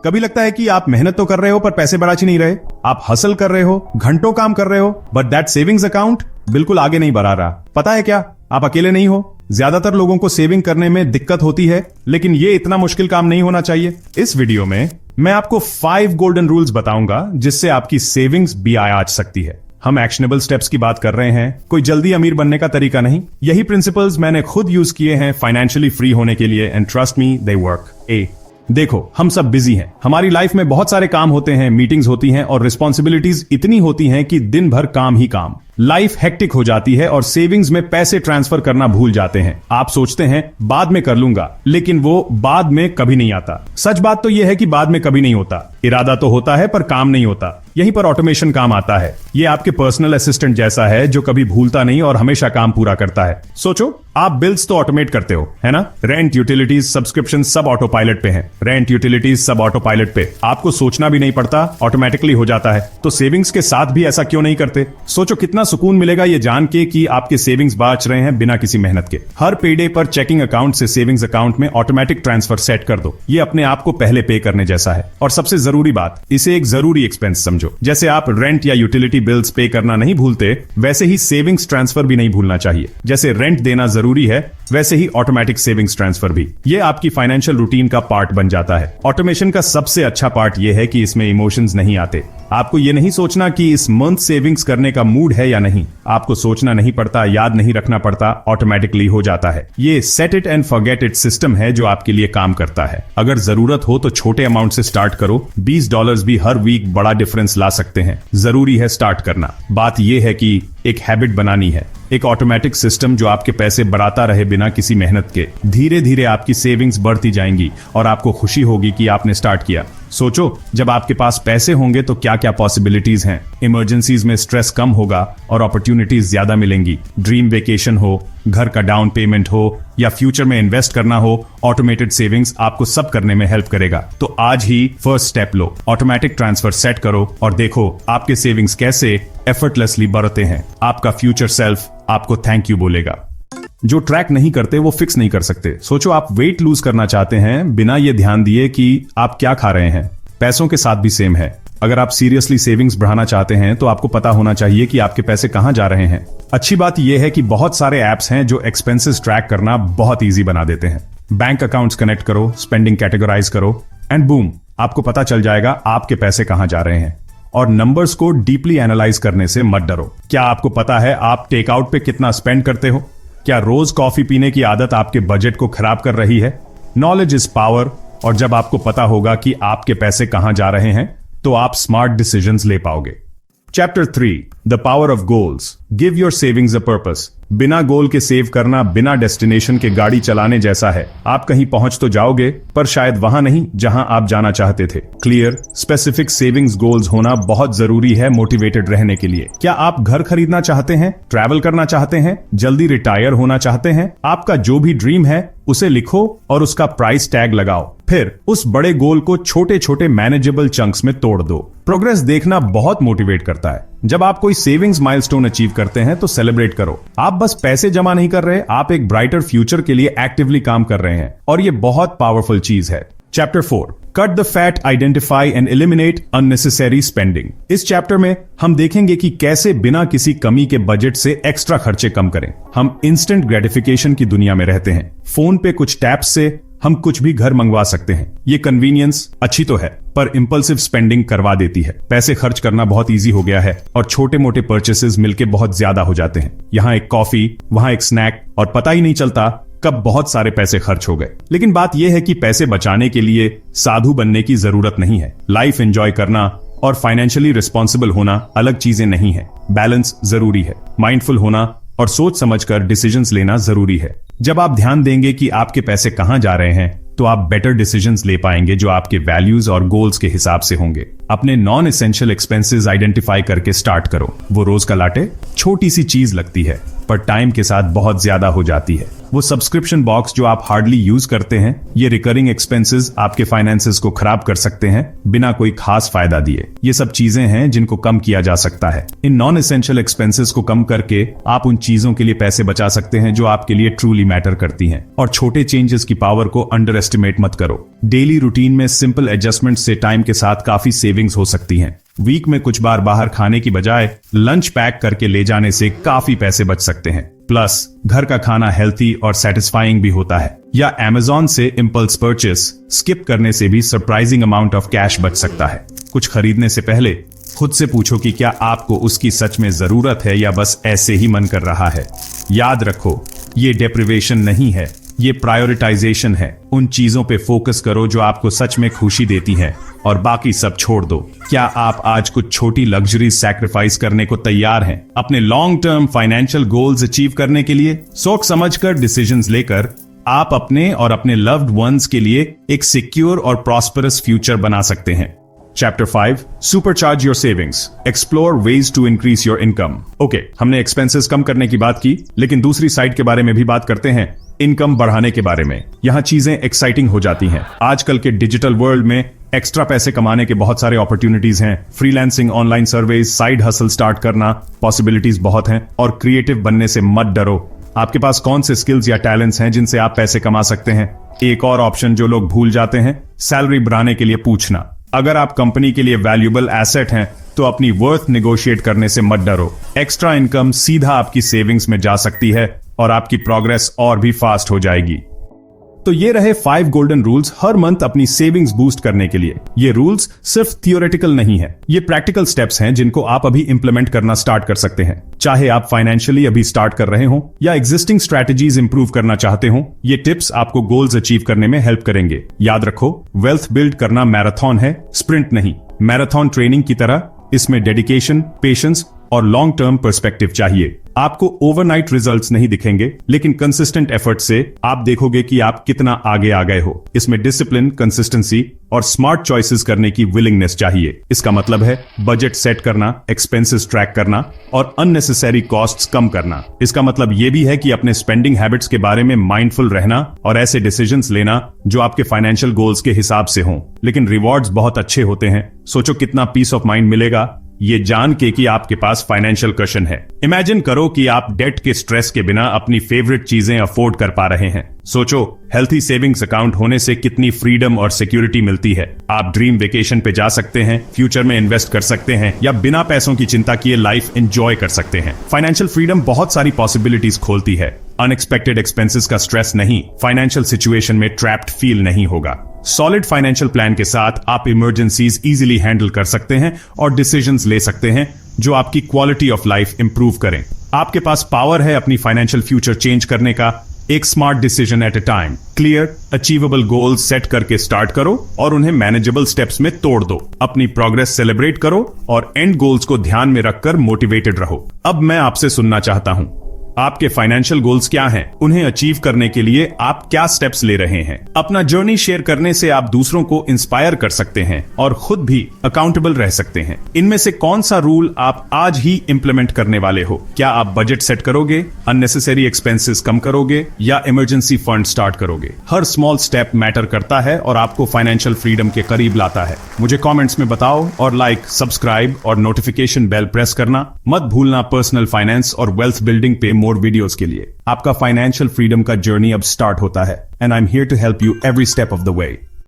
कभी लगता है कि आप मेहनत तो कर रहे हो पर पैसे बढ़ाची नहीं रहे। आप हसल कर रहे हो, घंटों काम कर रहे हो, बट दैट सेविंग्स अकाउंट बिल्कुल आगे नहीं बढ़ा रहा। पता है क्या, आप अकेले नहीं हो। ज्यादातर लोगों को सेविंग करने में दिक्कत होती है, लेकिन ये इतना मुश्किल काम नहीं होना चाहिए। इस वीडियो में मैं आपको 5 गोल्डन रूल्स बताऊंगा जिससे आपकी सेविंग्स भी आ सकती है। हम एक्शनेबल स्टेप्स की बात कर रहे हैं, कोई जल्दी अमीर बनने का तरीका नहीं। यही प्रिंसिपल्स मैंने खुद यूज किए हैं फाइनेंशियली फ्री होने के लिए, and trust me they work. देखो, हम सब बिजी हैं, हमारी लाइफ में बहुत सारे काम होते हैं, मीटिंग्स होती हैं और रिस्पॉन्सिबिलिटीज इतनी होती हैं कि दिन भर काम ही काम। लाइफ हेक्टिक हो जाती है और सेविंग्स में पैसे ट्रांसफर करना भूल जाते हैं। आप सोचते हैं बाद में कर लूंगा, लेकिन वो बाद में कभी नहीं आता। सच बात तो यह है कि बाद में कभी नहीं होता। इरादा तो होता है पर काम नहीं होता। यहीं पर ऑटोमेशन काम आता है। ये आपके पर्सनल असिस्टेंट जैसा है जो कभी भूलता नहीं और हमेशा काम पूरा करता है। सोचो, आप बिल्स तो ऑटोमेट करते हो, है ना? रेंट, यूटिलिटीज, सब्सक्रिप्शन सब ऑटो पायलट पे हैं। रेंट, यूटिलिटीज सब ऑटो पायलट पे, आपको सोचना भी नहीं पड़ता, ऑटोमेटिकली हो जाता है। तो सेविंग्स के साथ भी ऐसा क्यों नहीं करते? सोचो कितना सुकून मिलेगा ये जान के कि आपके सेविंग्स बच रहे हैं बिना किसी मेहनत के। हर पेडे पर चेकिंग अकाउंट से सेविंग्स अकाउंट में ऑटोमेटिक ट्रांसफर सेट कर दो। ये अपने आप को पहले पे करने जैसा है। और सबसे जरूरी बात, इसे एक जरूरी एक्सपेंस समझो। जैसे आप रेंट या यूटिलिटी बिल्स पे करना नहीं भूलते, वैसे ही सेविंग्स ट्रांसफर भी नहीं भूलना चाहिए। जैसे रेंट देना जरूरी है, वैसे ही ऑटोमेटिक सेविंग्स ट्रांसफर भी। ये आपकी फाइनेंशियल रूटीन का पार्ट बन जाता है। ऑटोमेशन का सबसे अच्छा पार्ट यह है कि इसमें इमोशंस नहीं आते। आपको ये नहीं सोचना कि इस मंथ सेविंग्स करने का मूड है या नहीं। आपको सोचना नहीं पड़ता, याद नहीं रखना पड़ता, ऑटोमेटिकली हो जाता है। ये set it and forget it system है जो आपके लिए काम करता है। अगर जरूरत हो तो छोटे अमाउंट से स्टार्ट करो। $20 भी हर वीक बड़ा डिफरेंस ला सकते हैं। जरूरी है स्टार्ट करना। बात यह है कि एक हैबिट बनानी है, एक ऑटोमेटिक सिस्टम जो आपके पैसे बढ़ाता रहे बिना किसी मेहनत के। धीरे धीरे आपकी सेविंग्स बढ़ती जाएंगी और आपको खुशी होगी कि आपने स्टार्ट किया। सोचो, जब आपके पास पैसे होंगे तो क्या क्या पॉसिबिलिटीज हैं। इमरजेंसीज में स्ट्रेस कम होगा और अपॉर्चुनिटीज ज्यादा मिलेंगी। ड्रीम वेकेशन हो, घर का डाउन पेमेंट हो या फ्यूचर में इन्वेस्ट करना हो, ऑटोमेटेड सेविंग्स आपको सब करने में हेल्प करेगा। तो आज ही फर्स्ट स्टेप लो, ऑटोमेटिक ट्रांसफर सेट करो और देखो आपके सेविंग्स कैसे एफर्टलेसली बढ़ते हैं। आपका फ्यूचर सेल्फ आपको थैंक यू बोलेगा। जो ट्रैक नहीं करते वो फिक्स नहीं कर सकते। सोचो, आप वेट लूज करना चाहते हैं बिना ये ध्यान दिए कि आप क्या खा रहे हैं। पैसों के साथ भी सेम है। अगर आप सीरियसली सेविंग्स बढ़ाना चाहते हैं तो आपको पता होना चाहिए कि आपके पैसे कहां जा रहे हैं। अच्छी बात यह है कि बहुत सारे ऐप्स हैं जो एक्सपेंसेस ट्रैक करना बहुत ईजी बना देते हैं। बैंक अकाउंट्स कनेक्ट करो, स्पेंडिंग कैटेगराइज करो एंड बूम, आपको पता चल जाएगा आपके पैसे कहां जा रहे हैं। और नंबर्स को डीपली एनालाइज करने से मत डरो। क्या आपको पता है आप टेकआउट पे कितना स्पेंड करते हो? क्या रोज कॉफी पीने की आदत आपके बजट को खराब कर रही है? नॉलेज इज पावर, और जब आपको पता होगा कि आपके पैसे कहां जा रहे हैं तो आप स्मार्ट डिसीजंस ले पाओगे। Chapter 3, the power of goals. Give your savings a purpose. बिना गोल के सेव करना बिना डेस्टिनेशन के गाड़ी चलाने जैसा है। आप कहीं पहुंच तो जाओगे पर शायद वहां नहीं जहां आप जाना चाहते थे। क्लियर, स्पेसिफिक सेविंग्स गोल्स होना बहुत जरूरी है मोटिवेटेड रहने के लिए। क्या आप घर खरीदना चाहते हैं, ट्रैवल करना चाहते हैं, जल्दी रिटायर होना चाहते हैं? आपका जो भी ड्रीम है उसे लिखो और उसका प्राइस टैग लगाओ। फिर उस बड़े गोल को छोटे छोटे मैनेजेबल चंक्स में तोड़ दो। प्रोग्रेस देखना बहुत मोटिवेट करता है। जब आप कोई सेविंग्स माइलस्टोन अचीव करते हैं तो सेलिब्रेट करो। आप बस पैसे जमा नहीं कर रहे, आप एक ब्राइटर फ्यूचर के लिए एक्टिवली काम कर रहे हैं और ये बहुत पावरफुल चीज है। Chapter 4, cut the fat, identify and eliminate unnecessary spending. इस चैप्टर में हम देखेंगे कि कैसे बिना किसी कमी के बजट से एक्स्ट्रा खर्चे कम करें। हम इंस्टेंट ग्रेटिफिकेशन की दुनिया में रहते हैं। फोन पे कुछ टैप्स से हम कुछ भी घर मंगवा सकते हैं। ये कन्वीनियंस अच्छी तो है पर इंपल्सिव स्पेंडिंग करवा देती है। पैसे खर्च करना बहुत इजी हो गया है और छोटे मोटे परचेसेस मिलके बहुत ज्यादा हो जाते हैं। यहाँ एक कॉफी, वहां एक स्नैक और पता ही नहीं चलता कब बहुत सारे पैसे खर्च हो गए। लेकिन बात यह है कि पैसे बचाने के लिए साधु बनने की जरूरत नहीं है। लाइफ एंजॉय करना और फाइनेंशियली रिस्पॉन्सिबल होना अलग चीजें नहीं है। बैलेंस जरूरी है। माइंडफुल होना और सोच समझकर डिसीजंस लेना जरूरी है। जब आप ध्यान देंगे कि आपके पैसे कहां जा रहे हैं तो आप बेटर डिसीजंस ले पाएंगे जो आपके वैल्यूज और गोल्स के हिसाब से होंगे। अपने नॉन एसेंशियल एक्सपेंसेस आइडेंटिफाई करके स्टार्ट करो। वो रोज का लाटे छोटी सी चीज लगती है पर टाइम के साथ बहुत ज्यादा हो जाती है। वो सब्सक्रिप्शन बॉक्स जो आप हार्डली यूज करते हैं, ये रिकरिंग एक्सपेंसेस आपके फाइनेंसेस को खराब कर सकते हैं बिना कोई खास फायदा दिए। ये सब चीजें हैं जिनको कम किया जा सकता है। इन नॉन एसेंशियल एक्सपेंसेस को कम करके आप उन चीजों के लिए पैसे बचा सकते हैं जो आपके लिए ट्रूली मैटर करती हैं। और छोटे चेंजेस की पावर को अंडर एस्टिमेट मत करो। डेली रूटीन में सिंपल एडजस्टमेंट से टाइम के साथ काफी सेविंग्स हो सकती हैं। वीक में कुछ बार बाहर खाने की बजाय लंच पैक करके ले जाने से काफी पैसे बच सकते हैं। प्लस घर का खाना हेल्थी और सेटिस्फाइंग भी होता है। या Amazon से इम्पल्स परचेस स्किप करने से भी सरप्राइजिंग अमाउंट ऑफ कैश बच सकता है। कुछ खरीदने से पहले खुद से पूछो कि क्या आपको उसकी सच में जरूरत है या बस ऐसे ही मन कर रहा है। याद रखो, ये डेप्रिवेशन नहीं है, ये प्रायोरिटाइजेशन है। उन चीजों पे फोकस करो जो आपको सच में खुशी देती हैं और बाकी सब छोड़ दो। क्या आप आज कुछ छोटी लग्जरी सैक्रिफाइस करने को तैयार हैं अपने long term financial goals achieve करने के लिए? सोच समझकर डिसीजंस लेकर आप अपने और अपने लव्ड वंस के लिए एक सिक्योर और प्रॉस्परस फ्यूचर बना सकते हैं। Chapter 5 Supercharge your savings. Explore ways to increase your income. Okay, हमने एक्सपेंसेस कम करने की बात की, लेकिन दूसरी साइड के बारे में भी बात करते हैं, इनकम बढ़ाने के बारे में। यहाँ चीजें एक्साइटिंग हो जाती हैं। आजकल के डिजिटल वर्ल्ड में एक्स्ट्रा पैसे कमाने के बहुत सारे अपॉर्चुनिटीज हैं। Freelancing, online service, side hustle start करना, पॉसिबिलिटीज बहुत हैं। और क्रिएटिव बनने से मत डरो। आपके पास कौन से स्किल्स या टैलेंट्स हैं जिनसे आप पैसे कमा सकते हैं? एक और ऑप्शन जो लोग भूल जाते हैं, सैलरी बढ़ाने के लिए पूछना। अगर आप कंपनी के लिए वैल्यूएबल एसेट हैं तो अपनी वर्थ नेगोशिएट करने से मत डरो। एक्स्ट्रा इनकम सीधा आपकी सेविंग्स में जा सकती है और आपकी प्रोग्रेस और भी फास्ट हो जाएगी। तो ये रहे 5 गोल्डन रूल्स हर मंथ अपनी सेविंग्स बूस्ट करने के लिए। ये रूल्स सिर्फ थियोरेटिकल नहीं है, ये प्रैक्टिकल स्टेप्स हैं जिनको आप अभी इंप्लीमेंट करना स्टार्ट कर सकते हैं। चाहे आप फाइनेंशियली अभी स्टार्ट कर रहे हो या एग्जिस्टिंग स्ट्रैटेजीज इंप्रूव करना चाहते हो, ये टिप्स आपको गोल्स अचीव करने में हेल्प करेंगे। याद रखो, वेल्थ बिल्ड करना मैराथन है, स्प्रिंट नहीं। मैराथन ट्रेनिंग की तरह इसमें डेडिकेशन, पेशेंस और लॉन्ग टर्म पर्सपेक्टिव चाहिए। आपको ओवरनाइट रिजल्ट्स नहीं दिखेंगे, लेकिन कंसिस्टेंट एफर्ट से आप देखोगे कि आप कितना आगे आ गए हो। इसमें डिसिप्लिन, कंसिस्टेंसी और स्मार्ट चॉइसेस करने की विलिंगनेस चाहिए। इसका मतलब है बजट सेट करना, एक्सपेंसेस ट्रैक करना और अननेसेसरी कॉस्ट्स कम करना। इसका मतलब यह भी है कि अपने स्पेंडिंग हैबिट्स के बारे में माइंडफुल रहना और ऐसे डिसीजंस लेना जो आपके फाइनेंशियल गोल्स के हिसाब से हों। लेकिन रिवॉर्ड्स बहुत अच्छे होते हैं। सोचो कितना पीस ऑफ माइंड मिलेगा ये जान के कि आपके पास फाइनेंशियल कशन है। इमेजिन करो कि आप डेट के स्ट्रेस के बिना अपनी फेवरेट चीजें अफोर्ड कर पा रहे हैं। सोचो हेल्थी सेविंग्स अकाउंट होने से कितनी फ्रीडम और सिक्योरिटी मिलती है। आप ड्रीम वेकेशन पे जा सकते हैं, फ्यूचर में इन्वेस्ट कर सकते हैं या बिना पैसों की चिंता किए लाइफ एंजॉय कर सकते हैं। फाइनेंशियल फ्रीडम बहुत सारी पॉसिबिलिटीज खोलती है। अनएक्सपेक्टेड एक्सपेंसेस का स्ट्रेस नहीं, फाइनेंशियल सिचुएशन में ट्रैप्ड फील नहीं होगा। सॉलिड फाइनेंशियल प्लान के साथ आप इमरजेंसीज इजीली हैंडल कर सकते हैं और डिसीजंस ले सकते हैं जो आपकी क्वालिटी ऑफ लाइफ इंप्रूव करें। आपके पास पावर है अपनी फाइनेंशियल फ्यूचर चेंज करने का। एक smart decision at a time, clear achievable goals set करके स्टार्ट करो और उन्हें मैनेजेबल स्टेप्स में तोड़ दो। अपनी प्रोग्रेस सेलिब्रेट करो और एंड गोल्स को ध्यान में रखकर मोटिवेटेड रहो। अब मैं आपसे सुनना चाहता हूं, आपके फाइनेंशियल गोल्स क्या हैं? उन्हें अचीव करने के लिए आप क्या स्टेप्स ले रहे हैं? अपना जर्नी शेयर करने से आप दूसरों को इंस्पायर कर सकते हैं और खुद भी अकाउंटेबल रह सकते हैं। इनमें से कौन सा रूल आप आज ही इंप्लीमेंट करने वाले हो? क्या आप बजट सेट करोगे, अननेसेसरी एक्सपेंसेस कम करोगे या इमरजेंसी फंड स्टार्ट करोगे? हर स्मॉल स्टेप मैटर करता है और आपको फाइनेंशियल फ्रीडम के करीब लाता है। मुझे कॉमेंट्स में बताओ और लाइक, सब्सक्राइब और नोटिफिकेशन बेल प्रेस करना मत भूलना। पर्सनल फाइनेंस और वेल्थ बिल्डिंग पे मोर वीडियोस के लिए आपका फाइनेंशियल फ्रीडम का जर्नी अब स्टार्ट होता है, and I am here to help you every step of the way.